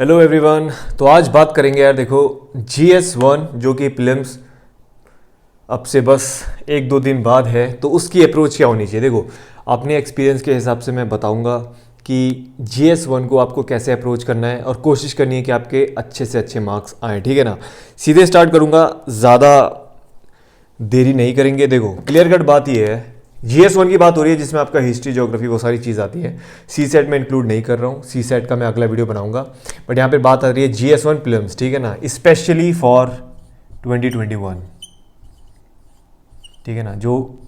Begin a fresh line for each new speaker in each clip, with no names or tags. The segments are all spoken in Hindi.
Hello everyone. तो आज बात करेंगे यार, देखो GS1 जो कि प्रीलिम्स अब से बस एक दो दिन बाद है, तो उसकी अप्रोच क्या होनी चाहिए। देखो अपने एक्सपीरियंस के हिसाब से मैं बताऊंगा कि GS1 को आपको कैसे अप्रोच करना है और कोशिश करनी है कि आपके अच्छे से अच्छे मार्क्स आएँ, ठीक है ना। सीधे स्टार्ट करूंगा, ज़्यादा देरी नहीं करेंगे। देखो क्लियर कट बात ये है, GS1 की बात हो रही है जिसमें आपका हिस्ट्री, ज्योग्राफी वो सारी चीज़ आती है। सी सेट में इंक्लूड नहीं कर रहा हूँ, सी सेट का मैं अगला वीडियो बनाऊंगा, बट यहाँ पे बात आ रही है GS1 प्रीलिम्स, ठीक है ना, स्पेशली फॉर 2021, ठीक है ना। जो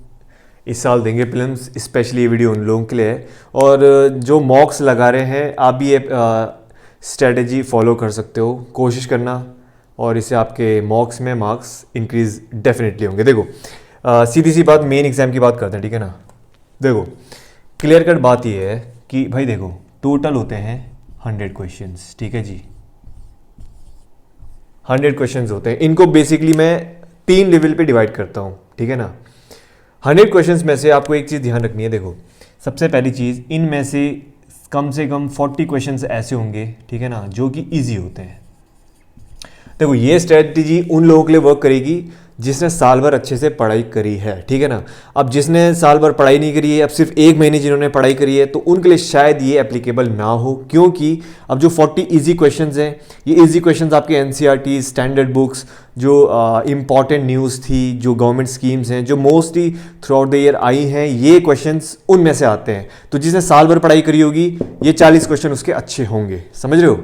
इस साल देंगे प्रीलिम्स, स्पेशली ये वीडियो उन लोगों के लिए है। और जो मॉक्स लगा रहे हैं, आप भी ये स्ट्रेटेजी फॉलो कर सकते हो, कोशिश करना, और इससे आपके मॉक्स में मार्क्स इंक्रीज डेफिनेटली होंगे। देखो सीधी सी बात, मेन एग्जाम की बात करते हैं, ठीक है ना। देखो क्लियर कट बात ये है कि भाई देखो टोटल होते हैं 100 क्वेश्चंस, ठीक है जी। 100 क्वेश्चंस होते हैं, इनको बेसिकली मैं 3 लेवल पे डिवाइड करता हूँ, ठीक है ना। 100 क्वेश्चंस में से आपको एक चीज़ ध्यान रखनी है। देखो सबसे पहली चीज़, इनमें से कम 40 क्वेश्चंस ऐसे होंगे, ठीक है ना, जो कि ईजी होते हैं। देखो ये स्ट्रेटजी उन लोगों के लिए वर्क करेगी जिसने साल भर अच्छे से पढ़ाई करी है, ठीक है ना। अब जिसने साल भर पढ़ाई नहीं करी है, अब सिर्फ एक महीने जिन्होंने पढ़ाई करी है, तो उनके लिए शायद ये एप्लीकेबल ना हो, क्योंकि अब जो 40 इजी क्वेश्चंस हैं, ये इजी क्वेश्चंस आपके एनसीईआरटी, स्टैंडर्ड बुक्स, जो इंपॉर्टेंट न्यूज़ थी, जो गवर्नमेंट स्कीम्स हैं, जो mostly through out the year I हैं, ये क्वेश्चंस उनमें से आते हैं। तो जिसने साल भर पढ़ाई करी होगी, ये 40 क्वेश्चन उसके अच्छे होंगे, समझ रहे हो।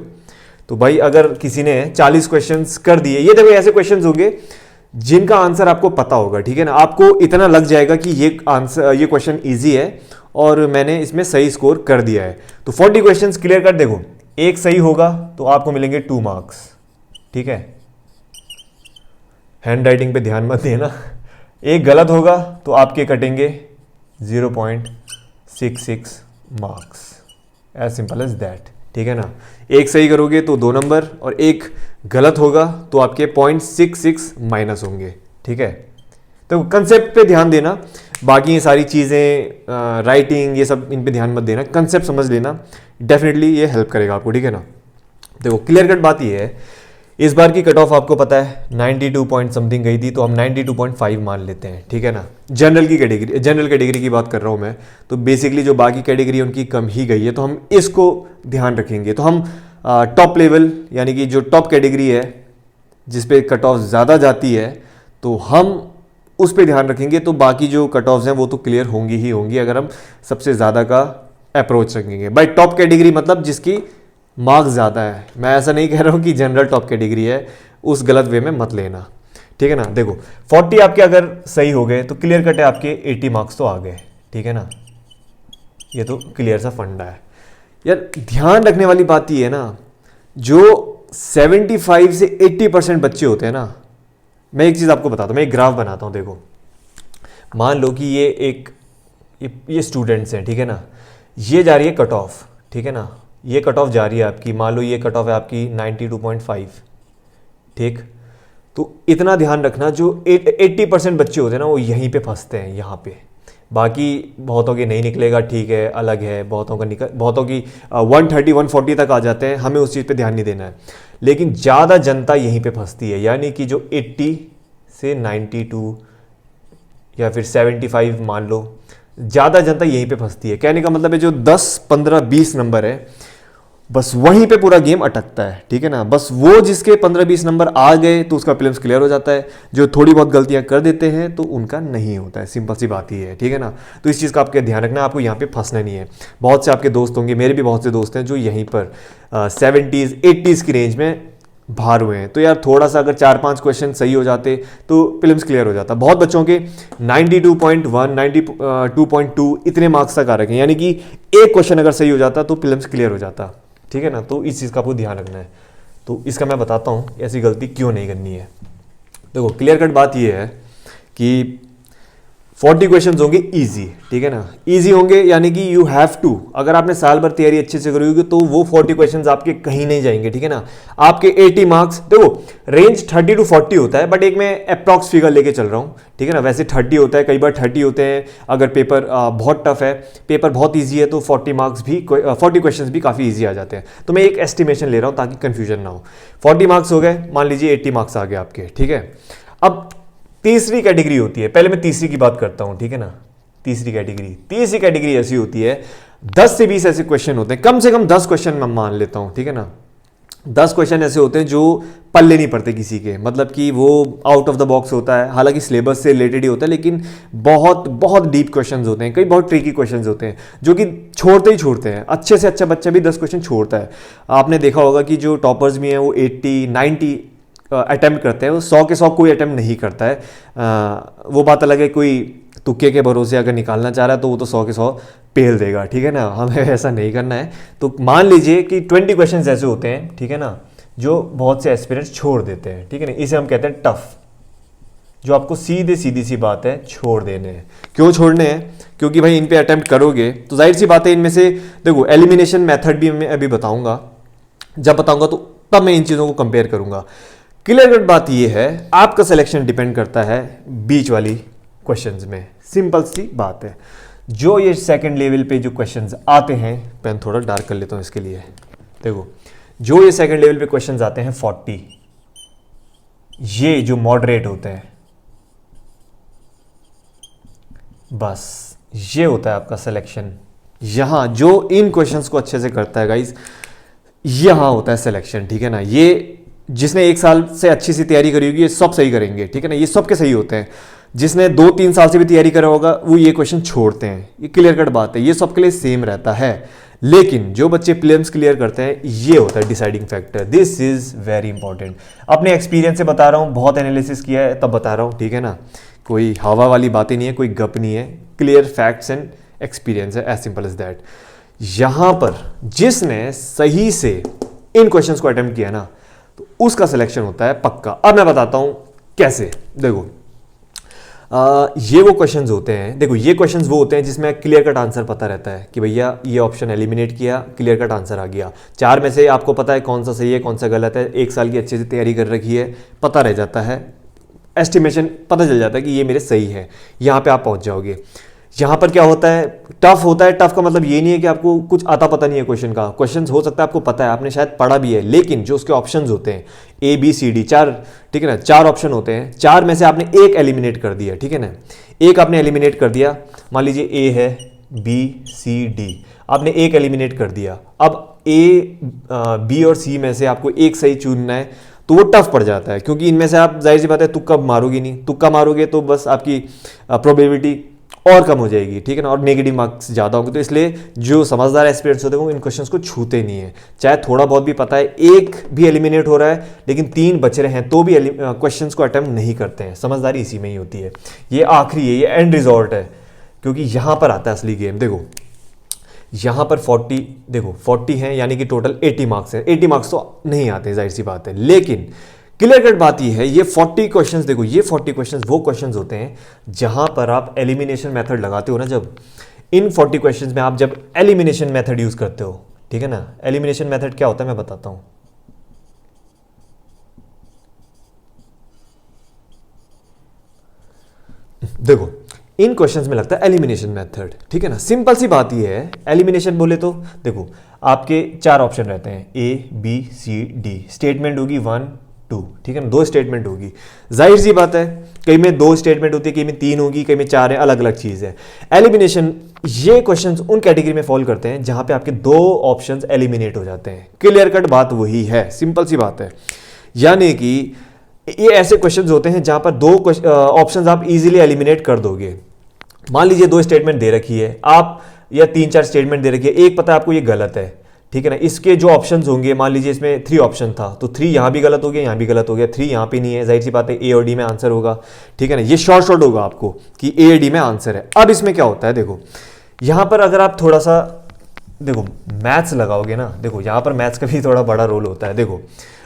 तो भाई अगर किसी ने 40 क्वेश्चंस कर दिए, ये देखो ऐसे क्वेश्चंस होंगे जिनका आंसर आपको पता होगा, ठीक है ना। आपको इतना लग जाएगा कि ये आंसर, ये क्वेश्चन इजी है और मैंने इसमें सही स्कोर कर दिया है। तो 40 क्वेश्चंस क्लियर कर, देखो एक सही होगा तो आपको मिलेंगे 2 मार्क्स, ठीक है। हैंड राइटिंग पे ध्यान मत देना। एक गलत होगा तो आपके कटेंगे 0.66 marks, as simple as that, ठीक है ना। एक सही करोगे तो 2 नंबर, और एक गलत होगा तो आपके 0.66 माइनस होंगे, ठीक है। तो कंसेप्ट पे ध्यान देना, बाकी ये सारी चीज़ें राइटिंग ये सब इन पे ध्यान मत देना, कंसेप्ट समझ लेना, डेफिनेटली ये हेल्प करेगा आपको, ठीक है ना। देखो क्लियर कट बात ये है, इस बार की कट ऑफ आपको पता है 92 पॉइंट समथिंग गई थी, तो हम 92.5 मान लेते हैं, ठीक है ना। जनरल कैटेगरी की बात कर रहा हूँ मैं, तो बेसिकली जो बाकी कैटेगरी है उनकी कम ही गई है, तो हम इसको ध्यान रखेंगे। तो हम टॉप लेवल यानी कि जो टॉप कैटेगरी है जिस पे कट ऑफ ज़्यादा जाती है, तो हम उस पर ध्यान रखेंगे। तो बाकी जो कट ऑफ्स हैं वो तो क्लियर होंगी ही होंगी अगर हम सबसे ज़्यादा का अप्रोच रखेंगे। बाई टॉप कैटेगरी मतलब जिसकी मार्क्स ज़्यादा है, मैं ऐसा नहीं कह रहा हूँ कि जनरल टॉप कैटेगरी है, उस गलत वे में मत लेना, ठीक है ना। देखो 40 आपके अगर सही हो गए तो क्लियर कट है, आपके 80 मार्क्स तो आ गए, ठीक है ना। ये तो क्लियर सा फंडा है यार। ध्यान रखने वाली बात ये है ना, जो 75 से 80% बच्चे होते हैं ना, मैं एक चीज़ आपको बताता हूँ, मैं एक ग्राफ बनाता हूँ। देखो मान लो कि ये स्टूडेंट्स हैं, ठीक है ना, ये जा रही है कट ऑफ, ठीक है ना, ये कट ऑफ जा रही है आपकी, मान लो ये कट ऑफ है आपकी 92.5, ठीक। तो इतना ध्यान रखना, जो 80% बच्चे होते हैं ना वो यहीं पे फंसते हैं, यहाँ पे। बाकी बहुतों के नहीं निकलेगा, ठीक है, अलग है, बहुतों की 130 140 तक आ जाते हैं, हमें उस चीज़ पे ध्यान नहीं देना है। लेकिन ज़्यादा जनता यहीं पे फंसती है, यानी कि जो 80 से 92 या फिर 75 मान लो, ज़्यादा जनता यहीं पे फंसती है। कहने का मतलब है जो 10 15 20 नंबर है, बस वहीं पे पूरा गेम अटकता है, ठीक है ना। बस वो जिसके 15-20 नंबर आ गए तो उसका प्रीलिम्स क्लियर हो जाता है, जो थोड़ी बहुत गलतियां कर देते हैं तो उनका नहीं होता है, सिंपल सी बात ही है, ठीक है ना। तो इस चीज़ का आपके ध्यान रखना, आपको यहाँ पे फंसना नहीं है। बहुत से आपके दोस्त होंगे, मेरे भी बहुत से दोस्त हैं जो यहीं पर 70s 80s की रेंज में बाहर हुए हैं। तो यार थोड़ा सा अगर 4-5 क्वेश्चन सही हो जाते तो प्रीलिम्स क्लियर हो जाता। बहुत बच्चों के 92.1 92.2 इतने मार्क्स तक आ रखे हैं, यानी कि एक क्वेश्चन अगर सही हो जाता तो प्रीलिम्स क्लियर हो जाता, ठीक है ना। तो इस चीज़ का आपको ध्यान रखना है। तो इसका मैं बताता हूँ ऐसी गलती क्यों नहीं करनी है। देखो क्लियर कट बात ये है कि 40 क्वेश्चंस होंगे इजी, ठीक है ना, इजी होंगे यानी कि यू हैव टू, अगर आपने साल भर तैयारी अच्छे से करी होगी तो वो 40 क्वेश्चंस आपके कहीं नहीं जाएंगे, ठीक है ना। आपके 80 मार्क्स, देखो रेंज 30 to 40 होता है, बट एक मैं अप्रॉक्स फिगर लेके चल रहा हूँ, ठीक है ना। वैसे 30 होता है, कई बार 30 होते हैं अगर पेपर बहुत टफ है, पेपर बहुत ईजी है तो 40 मार्क्स भी 40 क्वेश्चन भी काफ़ी ईजी आ जाते हैं। तो मैं एक एस्टिमेशन ले रहा हूँ ताकि कन्फ्यूजन ना हो। 40 मार्क्स हो गए, मान लीजिए 80 मार्क्स आ गए आपके, ठीक है। अब तीसरी कैटेगरी होती है, पहले मैं तीसरी की बात करता हूं, ठीक है ना। तीसरी कैटेगरी ऐसी होती है 10 से 20 ऐसे क्वेश्चन होते हैं, कम से कम 10 क्वेश्चन मैं मान लेता हूं, ठीक है ना। 10 क्वेश्चन ऐसे होते हैं जो पल्ले नहीं पड़ते किसी के, मतलब कि वो आउट ऑफ द बॉक्स होता है, हालांकि सिलेबस से रिलेटेड ही होता है, लेकिन बहुत बहुत डीप क्वेश्चंस होते हैं, कई बहुत ट्रिकी क्वेश्चंस होते हैं जो कि छोड़ते हैं। अच्छे से अच्छा बच्चा भी 10 क्वेश्चन छोड़ता है। आपने देखा होगा कि जो टॉपर्स भी हैं वो 80-90 अटैम्प्ट करते हैं, वो 100 के 100 कोई अटैम्प्ट नहीं करता है। वो बात अलग है, कोई तुक्के के भरोसे अगर निकालना चाह रहा है तो वो तो 100 के 100 पेल देगा, ठीक है ना। हमें ऐसा नहीं करना है। तो मान लीजिए कि 20 क्वेश्चन ऐसे होते हैं, ठीक है ना, जो बहुत से एस्पिरेंट्स छोड़ देते हैं, ठीक है ना। इसे हम कहते हैं टफ, जो आपको सीधी सी बात है छोड़ देने हैं। क्यों छोड़ने हैं? क्योंकि भाई इन पे अटैम्प्ट करोगे तो जाहिर सी बात है इनमें से, देखो एलिमिनेशन मेथड भी मैं अभी बताऊंगा, जब बताऊंगा तो तब मैं इन चीज़ों को कंपेयर करूंगा। क्लियर कट बात यह है, आपका सिलेक्शन डिपेंड करता है बीच वाली क्वेश्चंस में। सिंपल सी बात है। जो ये सेकंड लेवल पे जो क्वेश्चंस आते हैं, पेन थोड़ा डार्क कर लेता हूं इसके लिए, देखो जो ये सेकंड लेवल पे क्वेश्चंस आते हैं 40, ये जो मॉडरेट होते हैं, बस ये होता है आपका सिलेक्शन। यहां जो इन क्वेश्चंस को अच्छे से करता है गाइस, यहां होता है सिलेक्शन, ठीक है ना। ये जिसने 1 साल से अच्छी सी तैयारी करी होगी ये सब सही करेंगे, ठीक है ना, ये सबके सही होते हैं। जिसने 2-3 साल से भी तैयारी करा होगा वो ये क्वेश्चन छोड़ते हैं, ये क्लियर कट बात है, ये सबके लिए सेम रहता है। लेकिन जो बच्चे प्रीलिम्स क्लियर करते हैं, ये होता है deciding factor. This is very important. अपने एक्सपीरियंस से बता रहा हूं, बहुत एनालिसिस किया है तब बता रहा हूं, ठीक है ना। कोई हवा वाली बातें नहीं है, कोई गप नहीं है, क्लियर फैक्ट्स एंड एक्सपीरियंस है, एज सिंपल एज दैट। यहां पर जिसने सही से इन क्वेश्चंस को अटेम्प्ट किया ना, तो उसका सिलेक्शन होता है पक्का। अब मैं बताता हूं कैसे। देखो ये वो क्वेश्चंस होते हैं, देखो ये क्वेश्चंस वो होते हैं जिसमें क्लियर कट आंसर पता रहता है कि भैया ये ऑप्शन एलिमिनेट किया, क्लियर कट आंसर आ गया। 4 में से आपको पता है कौन सा सही है कौन सा गलत है, 1 साल की अच्छे से तैयारी कर रखी है, पता रह जाता है, एस्टिमेशन पता चल जाता है कि ये मेरे सही है, यहां पे आप पहुंच जाओगे। यहां पर क्या होता है, टफ होता है। टफ का मतलब ये नहीं है कि आपको कुछ आता पता नहीं है क्वेश्चन का, क्वेश्चन हो सकता है आपको पता है, आपने शायद पढ़ा भी है, लेकिन जो उसके ऑप्शंस होते हैं ABCD 4, ठीक है ना, 4 ऑप्शन होते हैं, 4 में से आपने एक एलिमिनेट कर दिया, ठीक है ना, एक आपने एलिमिनेट कर दिया। मान लीजिए A है, BCD, आपने एक एलिमिनेट कर दिया। अब A, B और C में से आपको एक सही चुनना है, तो वो टफ पड़ जाता है, क्योंकि इनमें से आप जाहिर सी बात है तुक्का मारोगे नहीं, तुक्का मारोगे तो बस आपकी प्रोबेबिलिटी और कम हो जाएगी, ठीक है ना, और नेगेटिव मार्क्स ज़्यादा होंगे। तो इसलिए जो समझदार एस्पिरेंट्स होते हैं वो इन क्वेश्चंस को छूते नहीं है, चाहे थोड़ा बहुत भी पता है, एक भी एलिमिनेट हो रहा है लेकिन 3 बच रहे हैं तो भी क्वेश्चंस को अटेम्प्ट नहीं करते हैं। समझदारी इसी में ही होती है, ये आखिरी है, ये एंड रिजॉर्ट है, क्योंकि यहाँ पर आता है असली गेम। देखो यहाँ पर 40, देखो 40 हैं यानी कि टोटल 80 मार्क्स है। 80 मार्क्स तो नहीं आते, जाहिर सी बात है, लेकिन क्लियर कट बात ये है, ये 40 क्वेश्चंस, देखो ये 40 क्वेश्चंस वो क्वेश्चंस होते हैं जहां पर आप एलिमिनेशन मेथड लगाते हो ना, जब इन 40 क्वेश्चंस में आप जब एलिमिनेशन मेथड यूज करते हो, ठीक है ना। एलिमिनेशन मेथड क्या होता है मैं बताता हूं। देखो इन क्वेश्चंस में लगता है एलिमिनेशन मेथड, ठीक है ना। सिंपल सी बात ये है, एलिमिनेशन बोले तो देखो आपके 4 ऑप्शन रहते हैं, ABCD, स्टेटमेंट होगी 1 2, ठीक है ना, 2 स्टेटमेंट होगी। जाहिर सी बात है कई में 2 स्टेटमेंट होती है, कई में 3 होगी, कई में 4 है, अलग अलग चीज है। एलिमिनेशन, ये क्वेश्चंस उन कैटेगरी में फॉल करते हैं जहां पे आपके 2 ऑप्शंस एलिमिनेट हो जाते हैं। क्लियर कट बात वही है, सिंपल सी बात है। यानी कि ये ऐसे क्वेश्चंस होते हैं जहां पर 2 ऑप्शंस आप इजीली एलिमिनेट कर दोगे। मान लीजिए 2 स्टेटमेंट दे रखी है आप, या 3-4 स्टेटमेंट दे रखी है, एक पता है आपको ये गलत है, ठीक है ना। इसके जो ऑप्शंस होंगे, मान लीजिए इसमें 3 ऑप्शन था, तो 3 यहां भी गलत हो गया, यहां भी गलत हो गया, 3 यहां पे नहीं है, जाहिर सी बात है A और D में आंसर होगा, ठीक है ना। ये शॉर्ट होगा आपको कि A और D में आंसर है। अब इसमें क्या होता है, देखो यहां पर अगर आप थोड़ा सा देखो मैथ्स लगाओगे ना, देखो यहां पर मैथ्स का भी थोड़ा बड़ा रोल होता है। देखो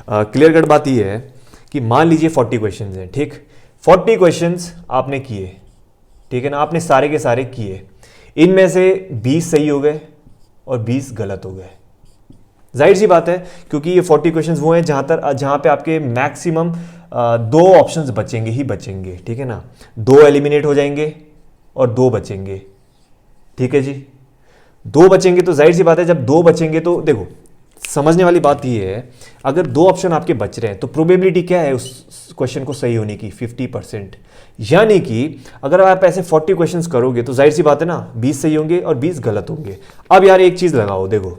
क्लियर कट बात ये है कि मान लीजिए 40 क्वेश्चन हैं, ठीक, 40 क्वेश्चन आपने किए, ठीक है ना, आपने सारे के सारे किए, इनमें से 20 सही हो गए और 20 गलत हो गए। जाहिर सी बात है, क्योंकि ये 40 क्वेश्चंस वो हैं जहां पे आपके मैक्सिमम 2 ऑप्शंस बचेंगे ही बचेंगे, ठीक है ना, 2 एलिमिनेट हो जाएंगे और 2 बचेंगे, ठीक है जी। 2 बचेंगे तो जाहिर सी बात है, जब 2 बचेंगे तो देखो समझने वाली बात ये है, अगर 2 ऑप्शन आपके बच रहे हैं तो प्रोबेबिलिटी क्या है उस क्वेश्चन को सही होने की, 50%। यानी कि अगर आप ऐसे 40 क्वेश्चंस करोगे तो जाहिर सी बात है ना, 20 सही होंगे और 20 गलत होंगे। अब यार एक चीज लगाओ, देखो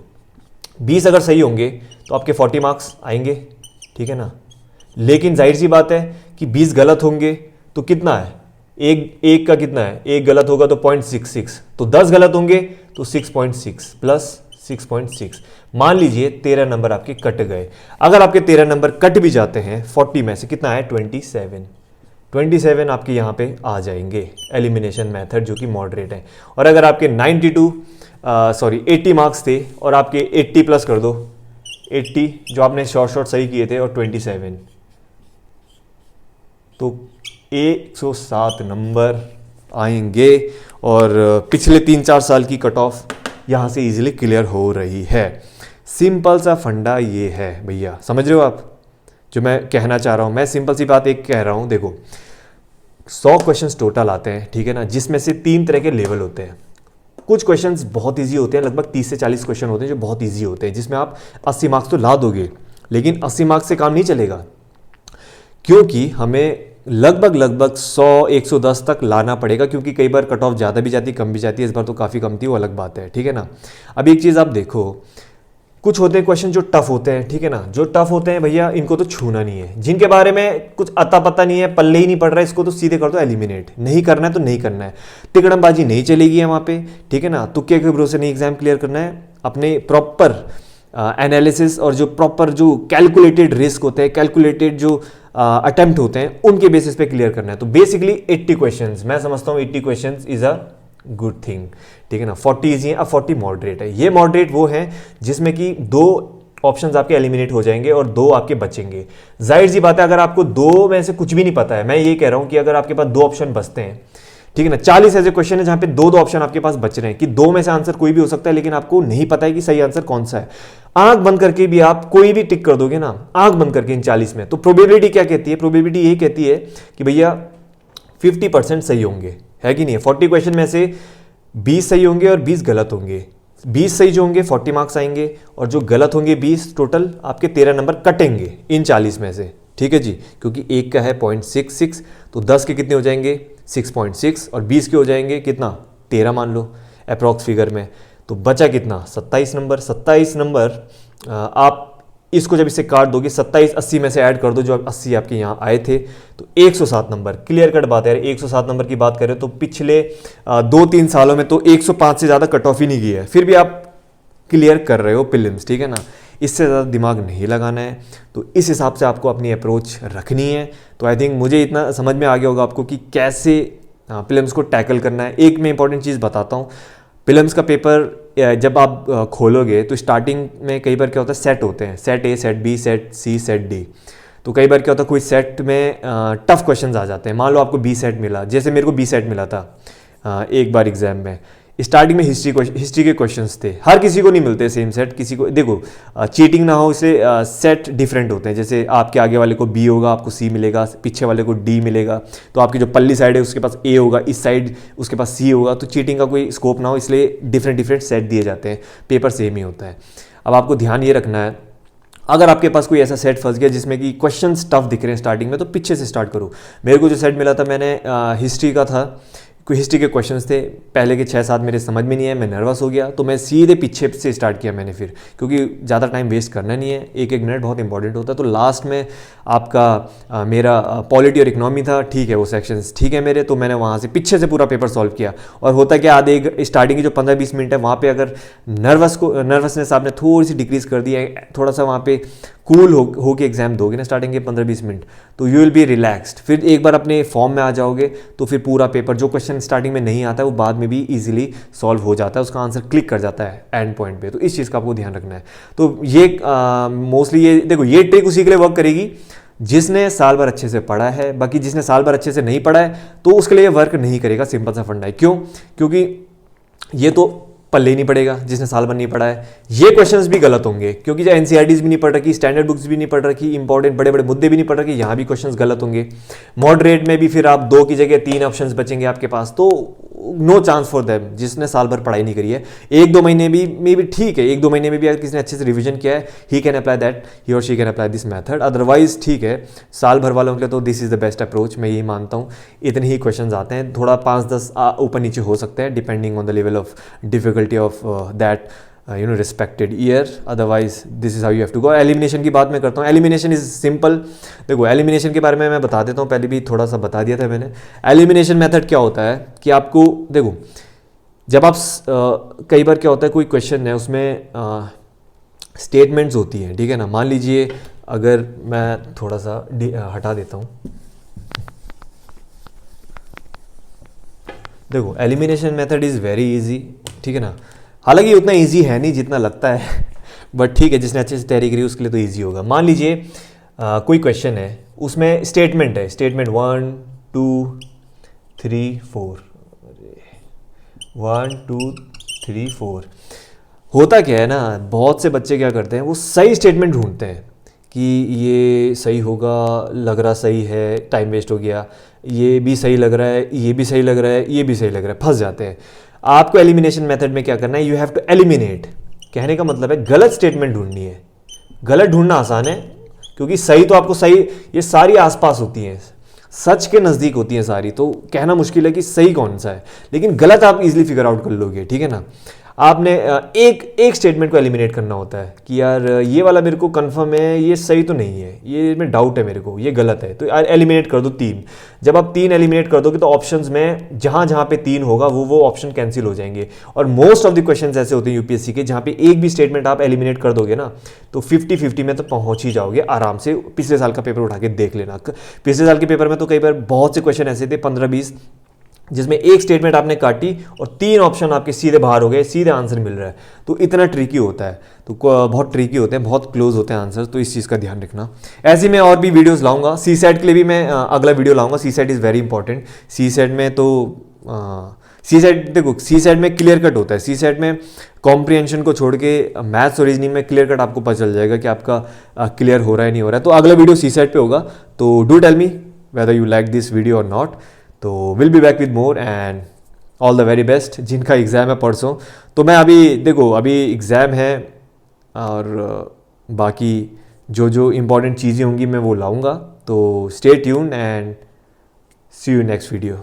20 अगर सही होंगे तो आपके 40 मार्क्स आएंगे, ठीक है ना, लेकिन जाहिर सी बात है कि 20 गलत होंगे तो कितना है, एक का कितना है, एक गलत होगा तो 0.66, तो 10 गलत होंगे तो 6.6 प्लस 6.6, मान लीजिए 13 नंबर आपके कट गए। अगर आपके 13 नंबर कट भी जाते हैं 40 में से, कितना है 27 आपके यहाँ पे आ जाएंगे, एलिमिनेशन मेथड जो कि मॉडरेट है। और अगर आपके 80 मार्क्स थे और आपके 80 प्लस कर दो, 80 जो आपने शॉर्ट सही किए थे और 27, तो 107 नंबर आएंगे और पिछले 3-4 साल की कट ऑफ यहां से इजीली क्लियर हो रही है। सिंपल सा फंडा ये है भैया, समझ रहे हो आप जो मैं कहना चाह रहा हूं। मैं सिंपल सी बात एक कह रहा हूं, देखो 100 क्वेश्चंस टोटल आते हैं, ठीक है ना, जिसमें से 3 तरह के लेवल होते हैं। कुछ क्वेश्चंस बहुत इजी होते हैं, लगभग 30 से 40 क्वेश्चन होते हैं जो बहुत इजी होते हैं, जिसमें आप 80 मार्क्स तो ला दोगे, लेकिन 80 मार्क्स से काम नहीं चलेगा, क्योंकि हमें लगभग 100-110 तक लाना पड़ेगा, क्योंकि कई बार कट ऑफ ज़्यादा भी जाती है कम भी जाती है। इस बार तो काफ़ी कम थी, वो अलग बात है, ठीक है ना। अब एक चीज़ आप देखो, कुछ होते हैं क्वेश्चन जो टफ होते हैं, ठीक है ना, जो टफ होते हैं भैया इनको तो छूना नहीं है, जिनके बारे में कुछ अता पता नहीं है, पल्ले ही नहीं पड़ रहा है, इसको तो सीधे कर दो एलिमिनेट, नहीं करना है तो नहीं करना है, तिकड़मबाजी नहीं चलेगी है वहाँ पे, ठीक है ना, तुक्के के भरोसे नहीं एग्जाम क्लियर करना है, अपने प्रॉपर एनालिसिस और जो प्रॉपर जो कैलकुलेटेड रिस्क होते हैं, कैलकुलेटेड जो अटेम्प्ट होते हैं, उनके बेसिस पे क्लियर करना है। तो बेसिकली 80 क्वेश्चंस, मैं समझता हूँ 80 questions is a good thing, ठीक है ना। 40 इजी है, अब 40 मॉडरेट है। ये मॉडरेट वो है जिसमें कि 2 ऑप्शंस आपके एलिमिनेट हो जाएंगे और 2 आपके बचेंगे। जाहिर सी बात है, अगर आपको 2 में से कुछ भी नहीं पता है, मैं ये कह रहा हूं कि अगर आपके पास 2 ऑप्शन बचते हैं, ठीक है ना, 40 ऐसे क्वेश्चन है जहां पे 2 ऑप्शन आपके पास बच रहे हैं कि 2 में से आंसर कोई भी हो सकता है, लेकिन आपको नहीं पता है कि सही आंसर कौन सा है। आंख बंद करके भी आप कोई भी टिक कर दोगे ना, आंख बंद करके इन 40 में, तो प्रोबेबिलिटी क्या कहती है, प्रोबेबिलिटी यही कहती है कि भैया 50% सही होंगे, है कि नहीं। 40 क्वेश्चन में से 20 सही होंगे और 20 गलत होंगे। 20 सही जो होंगे 40 मार्क्स आएंगे, और जो गलत होंगे 20, टोटल आपके 13 नंबर कटेंगे इन 40 में से, ठीक है जी, क्योंकि एक का है 0.66, तो 10 के कितने हो जाएंगे 6.6, और 20 के हो जाएंगे कितना 13 मान लो अप्रॉक्स फिगर में, तो बचा कितना 27 नंबर। 27 नंबर आप इसको जब इसे काट दोगे, 27 80 में से ऐड कर दो, जो 80 आपके यहाँ आए थे, तो 107 नंबर। क्लियर कट बात है, 107 नंबर की बात करें तो पिछले 2-3 सालों में तो 105 से ज़्यादा कट ऑफ ही नहीं किया है, फिर भी आप क्लियर कर रहे हो प्रीलिम्स, ठीक है ना। इससे ज़्यादा दिमाग नहीं लगाना है, तो इस हिसाब से आपको अपनी अप्रोच रखनी है। तो आई थिंक मुझे इतना समझ में आ गया होगा आपको कि कैसे प्रीलिम्स को टैकल करना है। एक मैं इंपॉर्टेंट चीज़ बताता हूँ, प्रीलिम्स का पेपर जब आप खोलोगे तो स्टार्टिंग में कई बार क्या होता है, सेट होते हैं, set A, set B, set C, set D. तो कई बार क्या होता है, कोई सेट में टफ क्वेश्चंस आ जाते हैं। मान लो आपको बी सेट मिला, जैसे मेरे को बी सेट मिला था एक बार एग्जाम में। स्टार्टिंग में हिस्ट्री के क्वेश्चंस थे, हर किसी को नहीं मिलते सेम सेट, किसी को देखो चीटिंग ना हो, इसे सेट डिफरेंट होते हैं। जैसे आपके आगे वाले को बी होगा, आपको सी मिलेगा, पीछे वाले को डी मिलेगा, तो आपकी जो पल्ली साइड है उसके पास ए होगा, इस साइड उसके पास सी होगा, तो चीटिंग का कोई स्कोप ना हो, इसलिए डिफरेंट सेट दिए जाते हैं, पेपर सेम ही होता है। अब आपको ध्यान ये रखना है, अगर आपके पास कोई ऐसा सेट फंस गया जिसमें कि क्वेश्चंस टफ दिख रहे हैं स्टार्टिंग में, तो पीछे से स्टार्ट करो। मेरे को जो सेट मिला था, मैंने हिस्ट्री का था, कोई हिस्ट्री के क्वेश्चंस थे, पहले के 6-7 मेरे समझ में नहीं आए, मैं नर्वस हो गया, तो मैं सीधे पीछे से स्टार्ट किया मैंने फिर, क्योंकि ज़्यादा टाइम वेस्ट करना नहीं है, 1-1 मिनट बहुत इंपॉर्टेंट होता है। तो लास्ट में आपका मेरा पॉलिटी और इकोनॉमी था, ठीक है, वो सेक्शंस ठीक है मेरे, तो मैंने वहाँ से पीछे से पूरा पेपर सॉल्व किया। और होता क्या, आधे स्टार्टिंग की जो 15-20 मिनट है, वहाँ पर अगर नर्वसनेस आपने थोड़ी सी डिक्रीज़ कर दी है, थोड़ा सा वहाँ पर कूल हो के एग्जाम दोगे ना स्टार्टिंग के 15-20 मिनट, तो यू विल बी रिलैक्स्ड। फिर एक बार अपने फॉर्म में आ जाओगे तो फिर पूरा पेपर, जो क्वेश्चन स्टार्टिंग में नहीं आता है वो बाद में भी इजीली सॉल्व हो जाता है, उसका आंसर क्लिक कर जाता है एंड पॉइंट पे। तो इस चीज़ का आपको ध्यान रखना है। तो ये मोस्टली ये देखो, ये ट्रिक उसी के लिए वर्क करेगी जिसने साल भर अच्छे से पढ़ा है, बाकी जिसने साल भर अच्छे से नहीं पढ़ा है तो उसके लिए वर्क नहीं करेगा, सिंपल सा फंडा है। क्यों? क्योंकि ये तो पल्ले ही नहीं पड़ेगा जिसने साल भर नहीं पढ़ा है। ये क्वेश्चंस भी गलत होंगे क्योंकि जो एनसीईआरटीज भी नहीं पढ़ रखी, स्टैंडर्ड बुक्स भी नहीं पढ़ रखी, इंपॉर्टेंट बड़े बड़े मुद्दे भी नहीं पढ़ रखे, यहाँ भी क्वेश्चंस गलत होंगे। मॉडरेट में भी फिर आप 2 की जगह 3 ऑप्शंस बचेंगे आपके पास, तो नो चांस फॉर देम जिसने साल भर पढ़ाई नहीं करी है। 1-2 महीने भी मे भी ठीक है, 1-2 महीने में भी अगर किसी ने अच्छे से रिवीजन किया है, ही कैन अप्लाई दैट, ही और she can apply this method. Otherwise ठीक है, साल भर वालों के लिए तो this is the best approach, मैं यही मानता हूँ। इतने ही क्वेश्चंस आते हैं, थोड़ा 5-10 ऊपर नीचे हो सकते हैं depending on the level of difficulty of that respected year. Otherwise this is how you have to go. Elimination की बात मैं करता हूँ। Elimination is simple. देखो एलिमिनेशन के बारे में मैं बता देता हूँ, पहले भी थोड़ा सा बता दिया था मैंने। एलिमिनेशन मेथड क्या होता है कि आपको देखो, जब आप कई बार क्या होता है, कोई क्वेश्चन है उसमें स्टेटमेंट्स होती हैं, ठीक है ना। मान लीजिए अगर मैं थोड़ा सा हटा देता हूँ, देखो elimination method is very easy, ठीक है ना। हालांकि उतना इजी है नहीं जितना लगता है, बट ठीक है, जिसने अच्छे से तैयारी करी उसके लिए तो इजी होगा। मान लीजिए कोई क्वेश्चन है, उसमें स्टेटमेंट है, स्टेटमेंट 1 2 3 4, 1 2 3 4। होता क्या है ना, बहुत से बच्चे क्या करते हैं, वो सही स्टेटमेंट ढूंढते हैं कि ये सही होगा, लग रहा सही है, टाइम वेस्ट हो गया, ये भी सही लग रहा है, ये भी सही लग रहा है, ये भी सही लग रहा है, फंस जाते हैं। आपको एलिमिनेशन मेथड में क्या करना है, यू हैव टू एलिमिनेट। कहने का मतलब है गलत स्टेटमेंट ढूंढनी है। गलत ढूंढना आसान है क्योंकि सही तो आपको सही, ये सारी आसपास होती हैं, सच के नज़दीक होती हैं सारी, तो कहना मुश्किल है कि सही कौन सा है, लेकिन गलत आप इजीली फिगर आउट कर लोगे, ठीक है ना। आपने एक स्टेटमेंट को एलिमिनेट करना होता है कि यार ये वाला मेरे को कंफर्म है, ये सही तो नहीं है, ये में डाउट है मेरे को, ये गलत है, तो एलिमिनेट कर दो 3। जब आप 3 एलिमिनेट कर दोगे तो ऑप्शंस में जहां जहां पे 3 होगा वो ऑप्शन कैंसिल हो जाएंगे। और मोस्ट ऑफ द क्वेश्चंस ऐसे होते हैं यूपीएससी के, जहां पे एक भी स्टेटमेंट आप एलिमिनेट कर दोगे ना, तो 50-50 में तो पहुंच ही जाओगे आराम से। पिछले साल का पेपर उठा के देख लेना, पिछले साल के पेपर में तो कई बार बहुत से क्वेश्चन ऐसे थे 15-20, जिसमें एक स्टेटमेंट आपने काटी और 3 ऑप्शन आपके सीधे बाहर हो गए, सीधे आंसर मिल रहा है। तो इतना ट्रिकी होता है, तो बहुत ट्रिकी होते हैं, बहुत क्लोज होते हैं आंसर, तो इस चीज़ का ध्यान रखना। ऐसे मैं और भी वीडियोस लाऊंगा, सीसेट के लिए भी मैं अगला वीडियो लाऊंगा। CSAT is very important. CSAT में तो सीसेट देखो, सीसेट में क्लियर कट होता है। सीसेट में कॉम्प्रिहेंशन को छोड़ के मैथ्स और रीजनिंग में क्लियर कट आपको पता चल जाएगा कि आपका क्लियर हो रहा है नहीं हो रहा है। तो अगला वीडियो सीसेट पे होगा, तो do tell me whether you like this video और नॉट। तो will be back with more and all the very best. जिनका एग्ज़ाम है परसों, तो मैं अभी देखो अभी एग्ज़ाम है और बाकी जो जो इम्पोर्टेंट चीज़ें होंगी मैं वो लाऊंगा। तो stay tuned and see you next video.